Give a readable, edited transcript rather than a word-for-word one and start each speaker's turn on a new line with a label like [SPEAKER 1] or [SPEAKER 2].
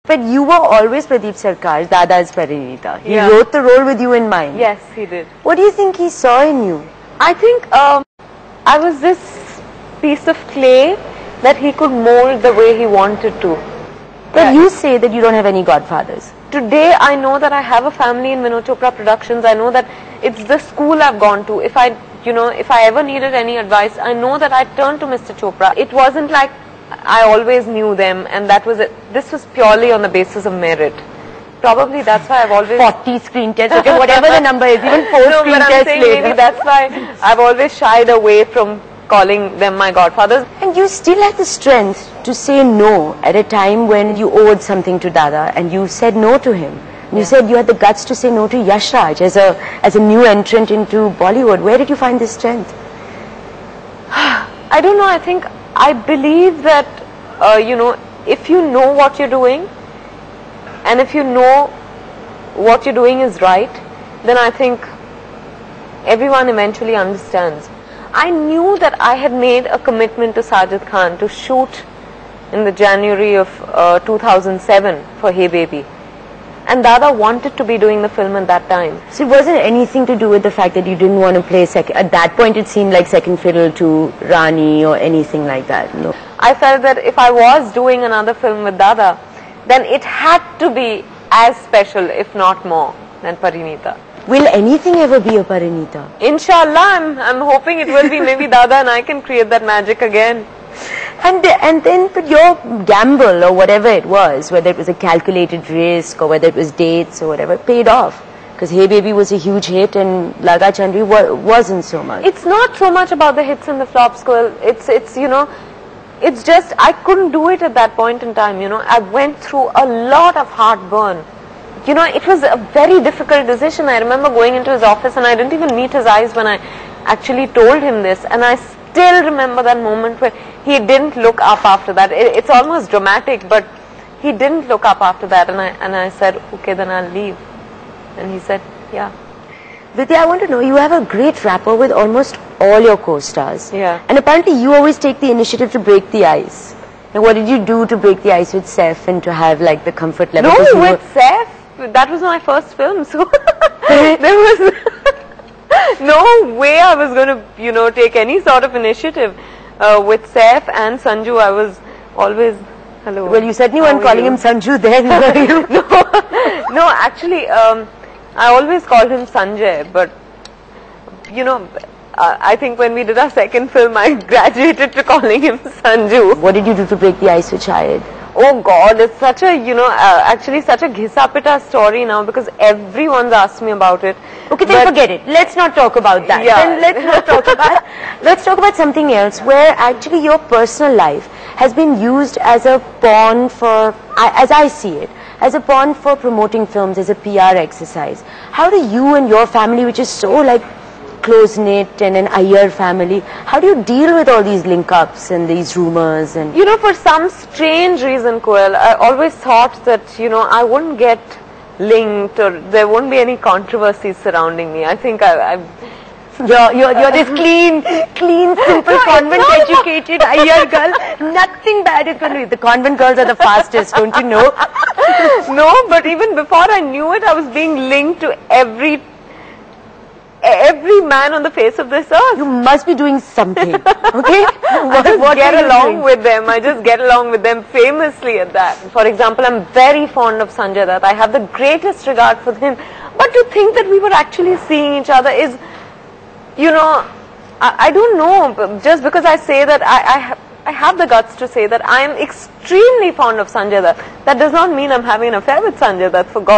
[SPEAKER 1] But you were always Pradeep Sarkar's Dada's Parineeta. He
[SPEAKER 2] Yeah.
[SPEAKER 1] wrote the role with you in mind.
[SPEAKER 2] Yes, he did.
[SPEAKER 1] What do you think he saw in you?
[SPEAKER 2] I think I was this piece of clay that he could mold the way he wanted to.
[SPEAKER 1] But you say that you don't have any godfathers.
[SPEAKER 2] Today I know that I have a family in Vinod Chopra Productions. I know that it's the school I've gone to. If I ever needed any advice, I know that I turned to Mr. Chopra. It wasn't like I always knew them and that was it. This was purely on the basis of merit. Probably that's why I've always...
[SPEAKER 1] 40 screen tests, okay, whatever the number is, even 4
[SPEAKER 2] no,
[SPEAKER 1] screen
[SPEAKER 2] but I'm
[SPEAKER 1] tests
[SPEAKER 2] saying
[SPEAKER 1] later.
[SPEAKER 2] maybe that's why I've always shied away from calling them my godfathers.
[SPEAKER 1] And you still had the strength to say no at a time when you owed something to Dada and you said no to him. You said you had the guts to say no to Yash Raj as a new entrant into Bollywood. Where did you find this strength?
[SPEAKER 2] I don't know. I believe that, if you know what you're doing and if you know what you're doing is right, then I think everyone eventually understands. I knew that I had made a commitment to Sajid Khan to shoot in the January of 2007 for Hey Baby. And Dada wanted to be doing the film at that time.
[SPEAKER 1] So it wasn't anything to do with the fact that you didn't want to play second. At that point it seemed like second fiddle to Rani or anything like that. No.
[SPEAKER 2] I felt that if I was doing another film with Dada, then it had to be as special, if not more, than Parineeta.
[SPEAKER 1] Will anything ever be a Parineeta?
[SPEAKER 2] Inshallah, I'm hoping it will be. Maybe Dada and I can create that magic again.
[SPEAKER 1] And then but your gamble or whatever it was, whether it was a calculated risk or whether it was dates or whatever, paid off. Because Hey Baby was a huge hit and Laga Chandri wasn't so much.
[SPEAKER 2] It's not so much about the hits and the flops, Koel. It's just I couldn't do it at that point in time. I went through a lot of heartburn. It was a very difficult decision. I remember going into his office and I didn't even meet his eyes when I actually told him this. And I still remember that moment where he didn't look up after that. It's almost dramatic, but he didn't look up after that. And I said, okay, then I'll leave. And he said, yeah.
[SPEAKER 1] Vidya, I want to know, you have a great rapport with almost all your co-stars.
[SPEAKER 2] Yeah.
[SPEAKER 1] And apparently you always take the initiative to break the ice. Now, what did you do to break the ice with Saif and to have like the comfort level?
[SPEAKER 2] No, with Saif, that was my first film. So there was no way I was going to, take any sort of initiative. With Saif and Sanju, I was always, hello.
[SPEAKER 1] Well, you certainly weren't calling him Sanju then, were you?
[SPEAKER 2] No, actually, I always called him Sanjay, but, I think when we did our second film, I graduated to calling him Sanju.
[SPEAKER 1] What did you do to break the ice with Shahid?
[SPEAKER 2] Oh God, it's such a, actually such a ghisa-pita story now because everyone's asked me about it.
[SPEAKER 1] Okay, then forget it. Let's not talk about that.
[SPEAKER 2] Yeah.
[SPEAKER 1] Then let's talk about something else where actually your personal life has been used as a pawn for, as I see it, as a pawn for promoting films, as a PR exercise. How do you and your family, which is so like close-knit and an Iyer family, how do you deal with all these link-ups and these rumors? And
[SPEAKER 2] for some strange reason, Koel, I always thought that, I wouldn't get linked or there won't be any controversies surrounding me. I think
[SPEAKER 1] you're this clean, simple, convent-educated Iyer girl. Nothing bad is going to be. The convent girls are the fastest, don't you know?
[SPEAKER 2] No, but even before I knew it, I was being linked to every man on the face of this earth.
[SPEAKER 1] You must be doing something, okay?
[SPEAKER 2] I just get along with them. I just get along with them famously at that. For example, I'm very fond of Sanjay Dutt. I have the greatest regard for him. But to think that we were actually seeing each other is, I don't know. Just because I say that, I have the guts to say that I am extremely fond of Sanjay Dutt. That does not mean I'm having an affair with Sanjay Dutt, for God.